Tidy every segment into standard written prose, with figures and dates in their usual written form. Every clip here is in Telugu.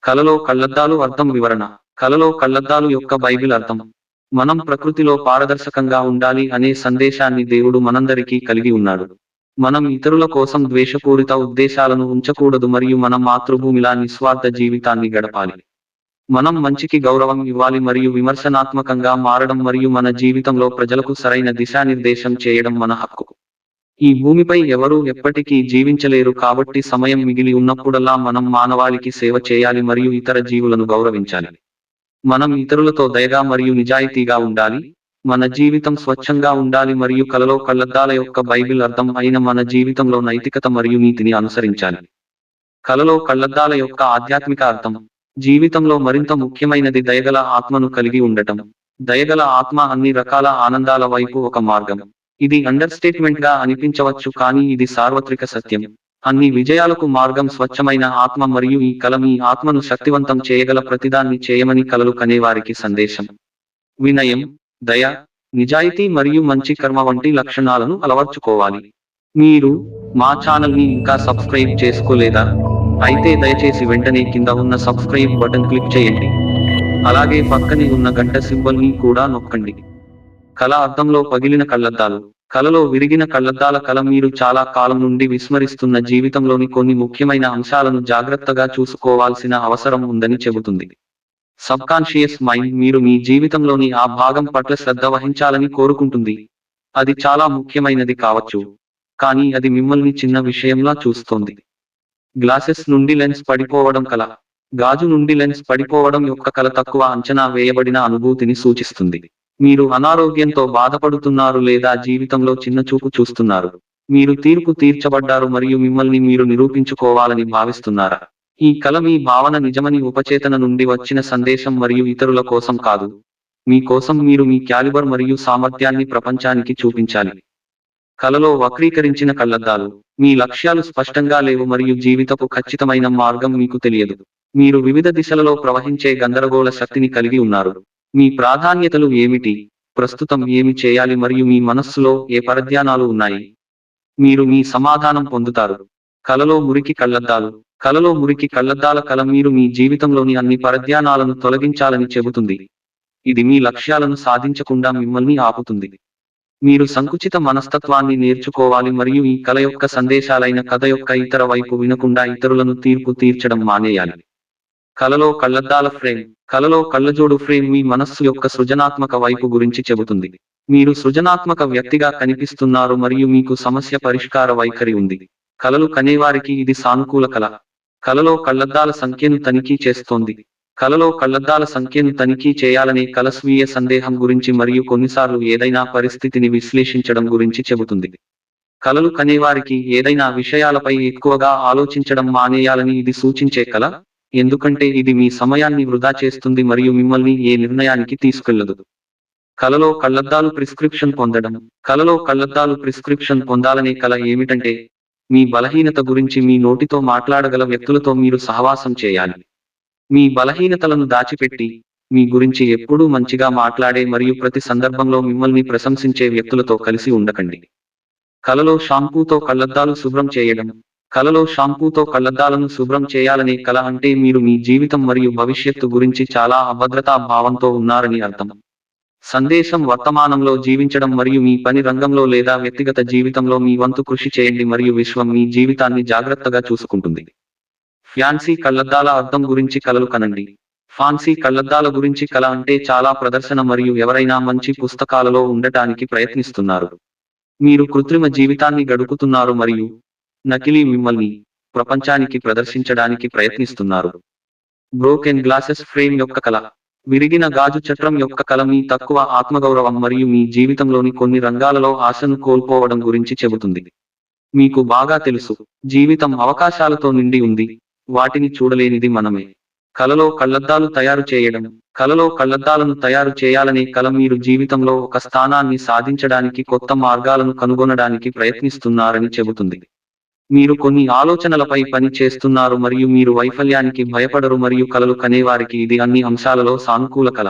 కలలో కళ్లద్దాలు అర్థం వివరణ. కలలో కళ్లద్దాలు యొక్క బైబిల్ అర్థం. మనం ప్రకృతిలో పారదర్శకంగా ఉండాలి అనే సందేశాన్ని దేవుడు మనందరికీ కలిగి ఉన్నాడు. మనం ఇతరుల కోసం ద్వేషపూరిత ఉద్దేశాలను ఉంచకూడదు మరియు మన మాతృభూమిలా నిస్వార్థ జీవితాన్ని గడపాలి. మనం మంచికి గౌరవం ఇవ్వాలి మరియు విమర్శనాత్మకంగా మారడం మరియు మన జీవితంలో ప్రజలకు సరైన దిశానిర్దేశం చేయడం మన హక్కు. ఈ భూమిపై ఎవరూ ఎప్పటికీ జీవించలేరు కాబట్టి సమయం మిగిలి ఉన్నప్పుడల్లా మనం మానవాళికి సేవ చేయాలి మరియు ఇతర జీవులను గౌరవించాలి. మనం ఇతరులతో దయగా మరియు నిజాయితీగా ఉండాలి. మన జీవితం స్వచ్ఛంగా ఉండాలి మరియు కలలో కళ్లద్దాల యొక్క బైబిల్ అర్థం అయిన మన జీవితంలో నైతికత మరియు నీతిని అనుసరించాలి. కలలో కళ్లద్దాల యొక్క ఆధ్యాత్మిక అర్థం. జీవితంలో మరింత ముఖ్యమైనది దయగల ఆత్మను కలిగి ఉండటం. దయగల ఆత్మ అన్ని రకాల ఆనందాల వైపు ఒక మార్గం. ఇది అండర్స్టేట్మెంట్ గా అనిపించవచ్చు కానీ ఇది సార్వత్రిక సత్యం. అన్ని విజయాలకు మార్గం స్వచ్ఛమైన ఆత్మ మరియు ఈ కల మీ ఆత్మను శక్తివంతం చేయగల ప్రతిదాన్ని చేయమని కలలు కనేవారికి సందేశం. వినయం, దయ, నిజాయితీ మరియు మంచి కర్మ వంటి లక్షణాలను అలవర్చుకోవాలి. మీరు మా ఛానల్ని ఇంకా సబ్స్క్రైబ్ చేసుకోలేదా? అయితే దయచేసి వెంటనే కింద ఉన్న సబ్స్క్రైబ్ బటన్ క్లిక్ చేయండి. అలాగే పక్కనే ఉన్న గంట సింబల్ ని కూడా నొక్కండి. కల అర్థంలో పగిలిన కళ్లద్దాలు. కలలో విరిగిన కళ్లద్దాల కల మీరు చాలా కాలం నుండి విస్మరిస్తున్న జీవితంలోని కొన్ని ముఖ్యమైన అంశాలను జాగ్రత్తగా చూసుకోవాల్సిన అవసరం ఉందని చెబుతుంది. సబ్కాన్షియస్ మైండ్ మీరు మీ జీవితంలోని ఆ భాగం పట్ల శ్రద్ధ వహించాలని కోరుకుంటుంది. అది చాలా ముఖ్యమైనది కావచ్చు, కానీ అది మిమ్మల్ని చిన్న విషయంలా చూస్తోంది. గ్లాసెస్ నుండి లెన్స్ పడిపోవడం కల. గాజు నుండి లెన్స్ పడిపోవడం యొక్క కల తక్కువ అంచనా వేయబడిన అనుభూతిని సూచిస్తుంది. మీరు అనారోగ్యంతో బాధపడుతున్నారు లేదా జీవితంలో చిన్న చూపు చూస్తున్నారు. మీరు తీర్పు తీర్చబడ్డారు మరియు మిమ్మల్ని మీరు నిరూపించుకోవాలని భావిస్తున్నారా? ఈ కల మీ భావన నిజమని ఉపచేతన నుండి వచ్చిన సందేశం మరియు ఇతరుల కోసం కాదు. మీ కోసం మీరు మీ క్యాలిబర్ మరియు సామర్థ్యాన్ని ప్రపంచానికి చూపించాలి. కలలో వక్రీకరించిన కళ్లద్దాలు. మీ లక్ష్యాలు స్పష్టంగా లేవు మరియు జీవితపు ఖచ్చితమైన మార్గం మీకు తెలియదు. మీరు వివిధ దిశలలో ప్రవహించే గందరగోళ శక్తిని కలిగి ఉన్నారు. మీ ప్రాధాన్యతలు ఏమిటి? ప్రస్తుతం ఏమి చేయాలి మరియు మీ మనస్సులో ఏ పరధ్యానాలు ఉన్నాయి? మీరు మీ సమాధానం పొందుతారు. కలలో మురికి కళ్లద్దాలు. కలలో మురికి కళ్లద్దాల కల మీరు మీ జీవితంలోని అన్ని పరధ్యానాలను తొలగించాలని చెబుతుంది. ఇది మీ లక్ష్యాలను సాధించకుండా మిమ్మల్ని ఆపుతుంది. మీరు సంకుచిత మనస్తత్వాన్ని నేర్చుకోవాలి మరియు ఈ కల యొక్క సందేశాలైన కథ యొక్క ఇతర వైపు వినకుండా ఇతరులను తీర్పు తీర్చడం మానేయాలి. కలలో కళ్లద్దాల ఫ్రేమ్. కలలో కళ్ళజోడు ఫ్రేమ్ మీ మనస్సు యొక్క సృజనాత్మక వైపు గురించి చెబుతుంది. మీరు సృజనాత్మక వ్యక్తిగా కనిపిస్తున్నారు మరియు మీకు సమస్య పరిష్కార వైఖరి ఉంది. కలలు కనేవారికి ఇది సానుకూల కల. కలలో కళ్లద్దాల సంఖ్యను తనిఖీ చేస్తోంది. కలలో కళ్లద్దాల సంఖ్యను తనిఖీ చేయాలనే కల స్వీయ సందేహం గురించి మరియు కొన్నిసార్లు ఏదైనా పరిస్థితిని విశ్లేషించడం గురించి చెబుతుంది. కలలు కనేవారికి ఏదైనా విషయాలపై ఎక్కువగా ఆలోచించడం మానేయాలని ఇది సూచించే కల, ఎందుకంటే ఇది మీ సమయాన్ని వృధా చేస్తుంది మరియు మిమ్మల్ని ఏ నిర్ణయానికి తీసుకెళ్లదు. కలలో కళ్లద్దాలు ప్రిస్క్రిప్షన్ పొందడం. కలలో కళ్లద్దాలు ప్రిస్క్రిప్షన్ పొందాలనే కల ఏమిటంటే, మీ బలహీనత గురించి మీ నోటితో మాట్లాడగల వ్యక్తులతో మీరు సహవాసం చేయాలి. మీ బలహీనతలను దాచిపెట్టి, మీ గురించి ఎప్పుడూ మంచిగా మాట్లాడే మరియు ప్రతి సందర్భంలో మిమ్మల్ని ప్రశంసించే వ్యక్తులతో కలిసి ఉండకండి. కలలో షాంపూతో కళ్లద్దాలు శుభ్రం చేయడం. కలలో షాంపూతో కళ్లద్దాలను శుభ్రం చేయాలనే కల అంటే మీరు మీ జీవితం మరియు భవిష్యత్తు గురించి చాలా అభద్రతా భావంతో ఉన్నారని అర్థం. సందేశం వర్తమానంలో జీవించడం మరియు మీ పని రంగంలో లేదా వ్యక్తిగత జీవితంలో మీ వంతు కృషి చేయండి మరియు విశ్వం మీ జీవితాన్ని జాగ్రత్తగా చూసుకుంటుంది. ఫ్యాన్సీ కళ్లద్దాల అర్థం గురించి కలలు కనండి. ఫాన్సీ కళ్లద్దాల గురించి కల అంటే చాలా ప్రదర్శన మరియు ఎవరైనా మంచి పుస్తకాలలో ఉండటానికి ప్రయత్నిస్తున్నారు. మీరు కృత్రిమ జీవితాన్ని గడుపుతున్నారు మరియు నకిలీ మిమ్మల్ని ప్రపంచానికి ప్రదర్శించడానికి ప్రయత్నిస్తున్నారు. బ్రోకెన్ గ్లాసెస్ ఫ్రేమ్ యొక్క కల. విరిగిన గాజు చట్రం యొక్క కల మీ తక్కువ ఆత్మగౌరవం మరియు మీ జీవితంలోని కొన్ని రంగాలలో ఆశను కోల్పోవడం గురించి చెబుతుంది. మీకు బాగా తెలుసు, జీవితం అవకాశాలతో నిండి ఉంది, వాటిని చూడలేనిది మనమే. కలలో కళ్లద్దాలు తయారు చేయడం. కలలో కళ్లద్దాలను తయారు చేయాలనే కల మీరు జీవితంలో ఒక స్థానాన్ని సాధించడానికి కొత్త మార్గాలను కనుగొనడానికి ప్రయత్నిస్తున్నారని చెబుతుంది. మీరు కొన్ని ఆలోచనలపై పని చేస్తున్నారు మరియు మీరు వైఫల్యానికి భయపడరు మరియు కలలు కనేవారికి ఇది అన్ని అంశాలలో సానుకూల కల.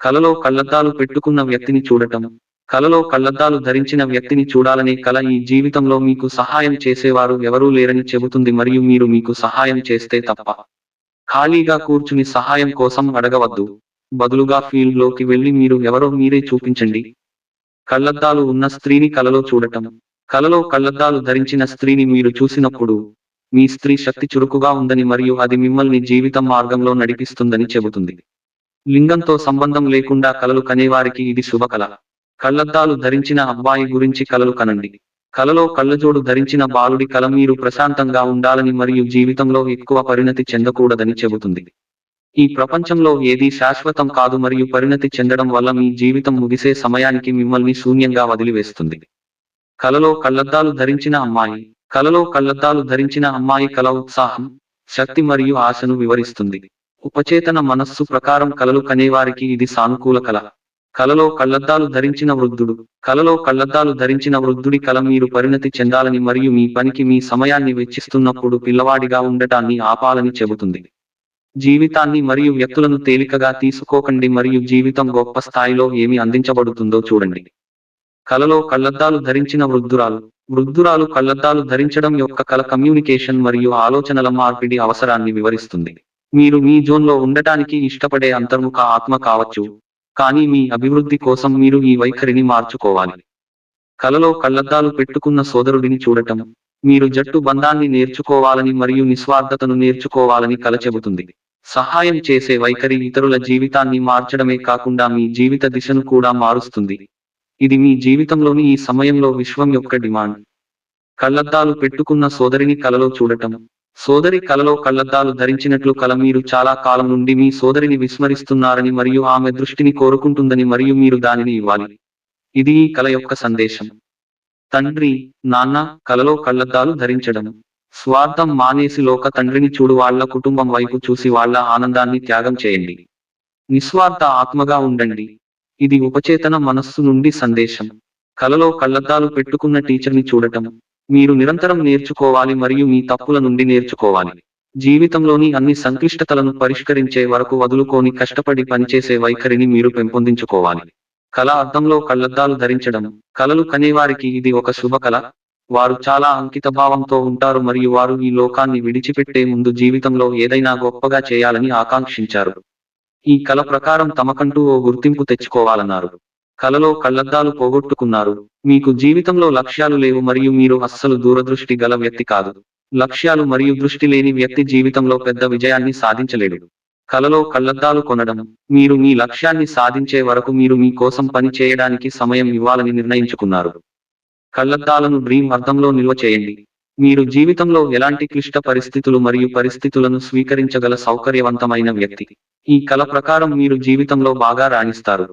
కలలో కళ్లద్దాలు పెట్టుకున్న వ్యక్తిని చూడటం. కలలో కళ్లద్దాలు ధరించిన వ్యక్తిని చూడాలనే కల ఈ జీవితంలో మీకు సహాయం చేసేవారు ఎవరూ లేరని చెబుతుంది మరియు మీరు మీకు సహాయం చేస్తే తప్ప ఖాళీగా కూర్చుని సహాయం కోసం అడగవద్దు. బదులుగా ఫీల్డ్ లోకి వెళ్లి మీరు ఎవరో మీరే చూపించండి. కళ్లద్దాలు ఉన్న స్త్రీని కలలో చూడటం. కలలో కళ్లద్దాలు ధరించిన స్త్రీని మీరు చూసినప్పుడు మీ స్త్రీ శక్తి చురుకుగా ఉందని మరియు అది మిమ్మల్ని జీవితం మార్గంలో నడిపిస్తుందని చెబుతుంది. లింగంతో సంబంధం లేకుండా కలలు కనేవారికి ఇది శుభకల. కళ్లద్దాలు ధరించిన అబ్బాయి గురించి కలలు కనండి. కలలో కళ్ళజోడు ధరించిన బాలుడి కల మీరు ప్రశాంతంగా ఉండాలని మరియు జీవితంలో ఎక్కువ పరిణతి చెందకూడదని చెబుతుంది. ఈ ప్రపంచంలో ఏదీ శాశ్వతం కాదు మరియు పరిణతి చెందడం వల్ల మీ జీవితం ముగిసే సమయానికి మిమ్మల్ని శూన్యంగా వదిలివేస్తుంది. కలలో కళ్లద్దాలు ధరించిన అమ్మాయి. కలలో కళ్లద్దాలు ధరించిన అమ్మాయి కల ఉత్సాహం, శక్తి మరియు ఆశను వివరిస్తుంది. ఉపచేతన మనస్సు ప్రకారం కలలు కనేవారికి ఇది సానుకూల కల. కలలో కళ్లద్దాలు ధరించిన వృద్ధుడు. కలలో కళ్లద్దాలు ధరించిన వృద్ధుడి కల మీరు పరిణతి చెందాలని మరియు మీ పనికి మీ సమయాన్ని వెచ్చిస్తున్నప్పుడు పిల్లవాడిగా ఉండటాన్ని ఆపాలని చెబుతుంది. జీవితాన్ని మరియు వ్యక్తులను తేలికగా తీసుకోకండి మరియు జీవితం గొప్ప స్థాయిలో ఏమి అందించబడుతుందో చూడండి. కలలో కళ్లద్దాలు ధరించిన వృద్ధురాలు. వృద్ధురాలు కళ్లద్దాలు ధరించడం యొక్క కల కమ్యూనికేషన్ మరియు ఆలోచనల మార్పిడి అవసరాన్ని వివరిస్తుంది. మీరు మీ జోన్లో ఉండటానికి ఇష్టపడే అంతర్ముఖ ఆత్మ కావచ్చు, కానీ మీ అభివృద్ధి కోసం మీరు ఈ వైఖరిని మార్చుకోవాలి. కలలో కళ్లద్దాలు పెట్టుకున్న సోదరుడిని చూడటం. మీరు జట్టు బంధాన్ని నేర్చుకోవాలని మరియు నిస్వార్థతను నేర్చుకోవాలని కల చెబుతుంది. సహాయం చేసే వైఖరి ఇతరుల జీవితాన్ని మార్చడమే కాకుండా మీ జీవిత దిశను కూడా మారుస్తుంది. ఇది మీ జీవితంలోని ఈ సమయంలో విశ్వం యొక్క డిమాండ్. కళ్లద్దాలు పెట్టుకున్న సోదరిని కలలో చూడటం. సోదరి కలలో కళ్లద్దాలు ధరించినట్లు కల మీరు చాలా కాలం నుండి మీ సోదరిని విస్మరిస్తున్నారని మరియు ఆమె దృష్టిని కోరుకుంటుందని మరియు మీరు దానిని ఇవ్వాలి. ఇది ఈ కల యొక్క సందేశం. తండ్రి, నాన్న కలలో కళ్లద్దాలు ధరించడం. స్వార్థం మానేసి లోక తండ్రిని చూడు. వాళ్ళ కుటుంబం వైపు చూసి వాళ్ళ ఆనందాన్ని త్యాగం చేయండి. నిస్వార్థ ఆత్మగా ఉండండి. ఇది ఉపచేతన మనస్సు నుండి సందేశం. కలలో కళ్లద్దాలు పెట్టుకున్న టీచర్ని చూడటం. మీరు నిరంతరం నేర్చుకోవాలి మరియు మీ తప్పుల నుండి నేర్చుకోవాలి. జీవితంలోని అన్ని సంక్లిష్టతలను పరిష్కరించే వరకు వదులుకోని కష్టపడి పనిచేసే వైఖరిని మీరు పెంపొందించుకోవాలి. కల అర్థంలో కళ్లద్దాలు ధరించడం. కలలు కనేవారికి ఇది ఒక శుభ కల. వారు చాలా అంకితభావంతో ఉంటారు మరియు వారు ఈ లోకాన్ని విడిచిపెట్టే ముందు జీవితంలో ఏదైనా గొప్పగా చేయాలని ఆకాంక్షించారు. ఈ కల ప్రకారం తమకంటూ ఓ గుర్తింపు తెచ్చుకోవాలన్నారు. కలలో కళ్లద్దాలు పోగొట్టుకున్నారు. మీకు జీవితంలో లక్ష్యాలు లేవు మరియు మీరు అస్సలు దూరదృష్టి గల వ్యక్తి కాదు. లక్ష్యాలు మరియు దృష్టి లేని వ్యక్తి జీవితంలో పెద్ద విజయాన్ని సాధించలేడు. కలలో కళ్లద్దాలు కొనడం. మీరు మీ లక్ష్యాన్ని సాధించే వరకు మీరు మీ కోసం పని చేయడానికి సమయం ఇవ్వాలని నిర్ణయించుకున్నారు. కళ్లద్దాలను డ్రీమ్ అర్థంలో నిల్వ చేయండి. మీరు జీవితంలో ఎలాంటి క్లిష్ట పరిస్థితులు మరియు పరిస్థితులను స్వీకరించగల సౌకర్యవంతమైన వ్యక్తి. ఈ కల ప్రకారం మీరు జీవితంలో బాగా రాణిస్తారు.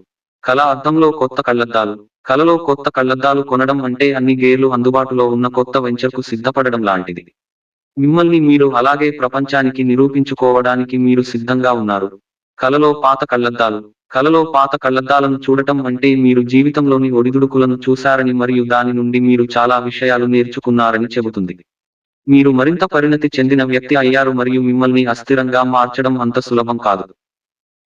కల అర్థంలో కొత్త కళ్లద్దాలు. కలలో కొత్త కళ్లద్దాలు కొనడం అంటే అన్ని గేర్లు అందుబాటులో ఉన్న కొత్త వెంచర్కు సిద్ధపడడం లాంటిది. మిమ్మల్ని మీరు అలాగే ప్రపంచానికి నిరూపించుకోవడానికి మీరు సిద్ధంగా ఉన్నారు. కలలో పాత కళ్లద్దాలు. కలలో పాత కళ్లద్దాలను చూడటం అంటే మీరు జీవితంలోని ఒడిదుడుకులను చూశారని మరియు దాని నుండి మీరు చాలా విషయాలు నేర్చుకున్నారని చెబుతుంది. మీరు మరింత పరిణతి చెందిన వ్యక్తి అయ్యారు మరియు మిమ్మల్ని అస్థిరంగా మార్చడం అంత సులభం కాదు.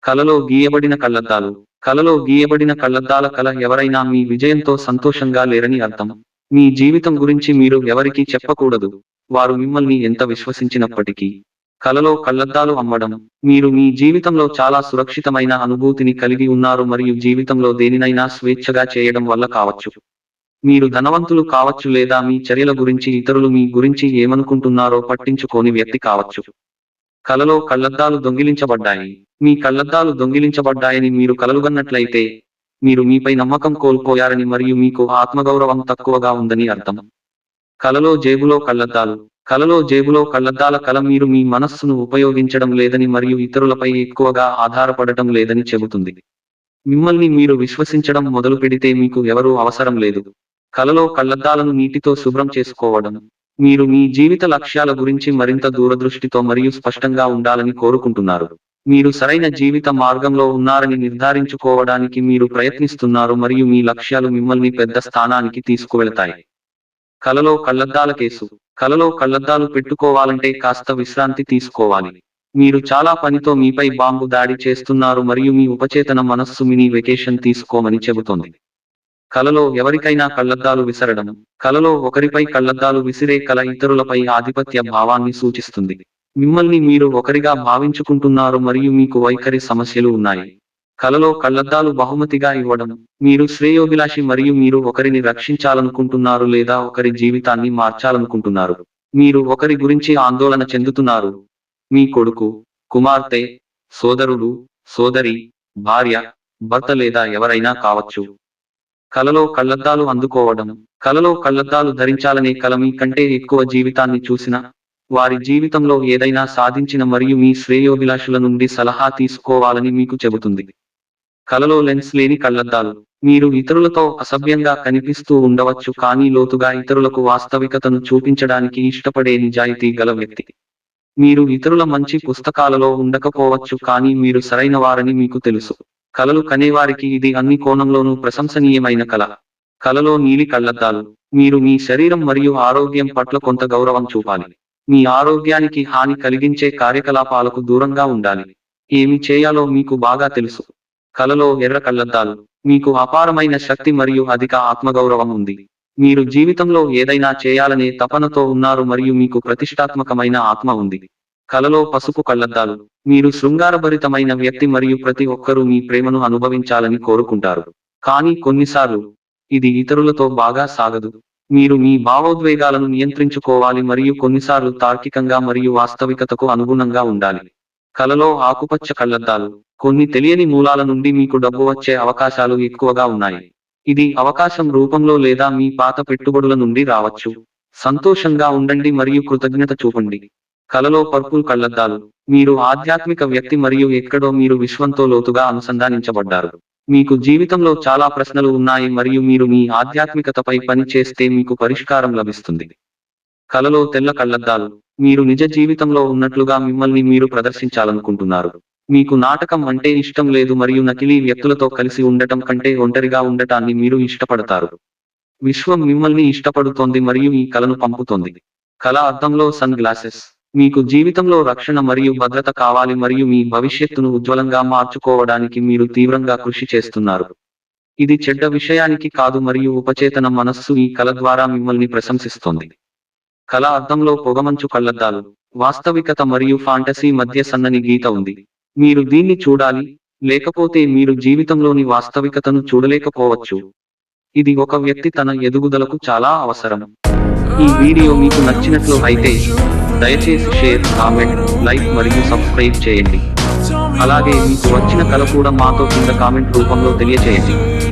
కలలో గీయబడిన కళ్లద్దాలు. కలలో గీయబడిన కళ్లద్దాల కల ఎవరైనా మీ విజయంతో సంతోషంగా లేరని అర్థం. మీ జీవితం గురించి మీరు ఎవరికీ చెప్పకూడదు, వారు మిమ్మల్ని ఎంత విశ్వసించినప్పటికీ. కలలో కళ్లద్దాలు అమ్మడం. మీరు మీ జీవితంలో చాలా సురక్షితమైన అనుభూతిని కలిగి ఉన్నారు మరియు జీవితంలో దేనినైనా స్వేచ్ఛగా చేయడం వల్ల కావచ్చు. మీరు ధనవంతులు కావచ్చు లేదా మీ చర్యల గురించి ఇతరులు మీ గురించి ఏమనుకుంటున్నారో పట్టించుకోని వ్యక్తి కావచ్చు. కలలో కళ్లద్దాలు దొంగిలించబడ్డాయి. మీ కళ్లద్దాలు దొంగిలించబడ్డాయని మీరు కలలుగన్నట్లయితే మీరు మీపై నమ్మకం కోల్పోయారని మరియు మీకు ఆత్మగౌరవం తక్కువగా ఉందని అర్థం. కలలో జేబులో కళ్లద్దాలు. కలలో జేబులో కళ్లద్దాల కల మీరు మీ మనస్సును ఉపయోగించడం లేదని మరియు ఇతరులపై ఎక్కువగా ఆధారపడటం లేదని చెబుతుంది. మిమ్మల్ని మీరు విశ్వసించడం మొదలుపెడితే మీకు ఎవరూ అవసరం లేదు. కలలో కళ్లద్దాలను నీటితో శుభ్రం చేసుకోవడం. మీరు మీ జీవిత లక్ష్యాల గురించి మరింత దూరదృష్టితో మరియు స్పష్టంగా ఉండాలని కోరుకుంటున్నారు. మీరు సరైన జీవిత మార్గంలో ఉన్నారని నిర్ధారించుకోవడానికి మీరు ప్రయత్నిస్తున్నారు మరియు మీ లక్ష్యాలు మిమ్మల్ని పెద్ద స్థానానికి తీసుకువెళతాయి. కలలో కళ్లద్దాల కేసు. కలలో కళ్లద్దాలు పెట్టుకోవాలంటే కాస్త విశ్రాంతి తీసుకోవాలి. మీరు చాలా పనితో మీపై బాంబు దాడి చేస్తున్నారు మరియు మీ ఉపచేతన మనస్సు మినీ వెకేషన్ తీసుకోమని చెబుతోంది. కలలో ఎవరికైనా కళ్లద్దాలు విసరడం. కలలో ఒకరిపై కళ్లద్దాలు విసిరే కల ఇతరులపై ఆధిపత్య భావాన్ని సూచిస్తుంది. మిమ్మల్ని మీరు ఒకరిగా భావించుకుంటున్నారు మరియు మీకు వైఖరి సమస్యలు ఉన్నాయి. కలలో కళ్లద్దాలు బహుమతిగా ఇవ్వడం. మీరు శ్రేయోభిలాషి మరియు మీరు ఒకరిని రక్షించాలనుకుంటున్నారు లేదా ఒకరి జీవితాన్ని మార్చాలనుకుంటున్నారు. మీరు ఒకరి గురించి ఆందోళన చెందుతున్నారు. మీ కొడుకు, కుమార్తె, సోదరుడు, సోదరి, భార్య, భర్త లేదా ఎవరైనా కావచ్చు. కలలో కళ్లద్దాలు అందుకోవడం. కలలో కళ్లద్దాలు ధరించాలనే కల మీ కంటే ఎక్కువ జీవితాన్ని చూసిన వారి జీవితంలో ఏదైనా సాధించిన మరియు మీ శ్రేయోభిలాషుల నుండి సలహా తీసుకోవాలని మీకు చెబుతుంది. కలలో లెన్స్ లేని కళ్లద్దాలు. మీరు ఇతరులతో అసభ్యంగా కనిపిస్తూ ఉండవచ్చు కానీ లోతుగా ఇతరులకు వాస్తవికతను చూపించడానికి ఇష్టపడే నిజాయితీ గల వ్యక్తి. మీరు ఇతరుల మంచి పుస్తకాలలో ఉండకపోవచ్చు కానీ మీరు సరైనవారని మీకు తెలుసు. కలలు కనేవారికి ఇది అన్ని కోణంలోనూ ప్రశంసనీయమైన కల. కలలో నీలి కళ్లద్దాలు. మీరు మీ శరీరం మరియు ఆరోగ్యం పట్ల కొంత గౌరవం చూపాలి. మీ ఆరోగ్యానికి హాని కలిగించే కార్యకలాపాలకు దూరంగా ఉండాలి. ఏమి చేయాలో మీకు బాగా తెలుసు. కలలో ఎర్ర కళ్లద్దాలు. మీకు అపారమైన శక్తి మరియు అధిక ఆత్మగౌరవం ఉంది. మీరు జీవితంలో ఏదైనా చేయాలనే తపనతో ఉన్నారు మరియు మీకు ప్రతిష్టాత్మకమైన ఆత్మ ఉంది. కలలో పసుపు కళ్లద్దాలు. మీరు శృంగారభరితమైన వ్యక్తి మరియు ప్రతి ఒక్కరూ మీ ప్రేమను అనుభవించాలని కోరుకుంటారు. కానీ కొన్నిసార్లు ఇది ఇతరులతో బాగా సాగదు. మీరు మీ భావోద్వేగాలను నియంత్రించుకోవాలి మరియు కొన్నిసార్లు తార్కికంగా మరియు వాస్తవికతకు అనుగుణంగా ఉండాలి. కలలో ఆకుపచ్చ కళ్లద్దాలు. కొన్ని తెలియని మూలాల నుండి మీకు డబ్బు వచ్చే అవకాశాలు ఎక్కువగా ఉన్నాయి. ఇది అవకాశం రూపంలో లేదా మీ పాత పెట్టుబడుల నుండి రావచ్చు. సంతోషంగా ఉండండి మరియు కృతజ్ఞత చూపండి. కలలో పర్పుల్ కళ్లద్దాలు. మీరు ఆధ్యాత్మిక వ్యక్తి మరియు ఎక్కడో మీరు విశ్వంతో లోతుగా అనుసంధానించబడ్డారు. మీకు జీవితంలో చాలా ప్రశ్నలు ఉన్నాయి మరియు మీరు మీ ఆధ్యాత్మికతపై పని చేస్తే మీకు పరిష్కారం లభిస్తుంది. కలలో తెల్ల కళ్లద్దాలు. మీరు నిజ జీవితంలో ఉన్నట్లుగా మిమ్మల్ని మీరు ప్రదర్శించాలనుకుంటున్నారు. మీకు నాటకం అంటే ఇష్టం లేదు మరియు నకిలీ వ్యక్తులతో కలిసి ఉండటం కంటే ఒంటరిగా ఉండటాన్ని మీరు ఇష్టపడతారు. విశ్వం మిమ్మల్ని ఇష్టపడుతోంది మరియు ఈ కలను పంపుతోంది. కల అద్దంలో సన్ గ్లాసెస్. మీకు జీవితంలో రక్షణ మరియు భద్రత కావాలి మరియు మీ భవిష్యత్తును ఉజ్వలంగా మార్చుకోవడానికి మీరు తీవ్రంగా కృషి చేస్తున్నారు. ఇది చెడ్డ విషయానికి కాదు మరియు ఉపచేతన మనస్సు ఈ కల ద్వారా మిమ్మల్ని ప్రశంసిస్తోంది. కల అద్దంలో పొగమంచు కళ్లద్దాలు. వాస్తవికత మరియు ఫాంటసీ మధ్య సన్నని గీత ఉంది. మీరు దీన్ని చూడాలి, లేకపోతే మీరు జీవితంలోని వాస్తవికతను చూడలేకపోవచ్చు. ఇది ఒక వ్యక్తి తన ఎదుగుదలకు చాలా అవసరం. ఈ వీడియో మీకు నచ్చినట్లు అయితే దయచేసి షేర్, కామెంట్, లైక్ మరియు సబ్స్క్రైబ్ చేయండి. అలాగే మీకు వచ్చిన కల కూడా మాతో కింద కామెంట్ రూపంలో తెలియచేయండి.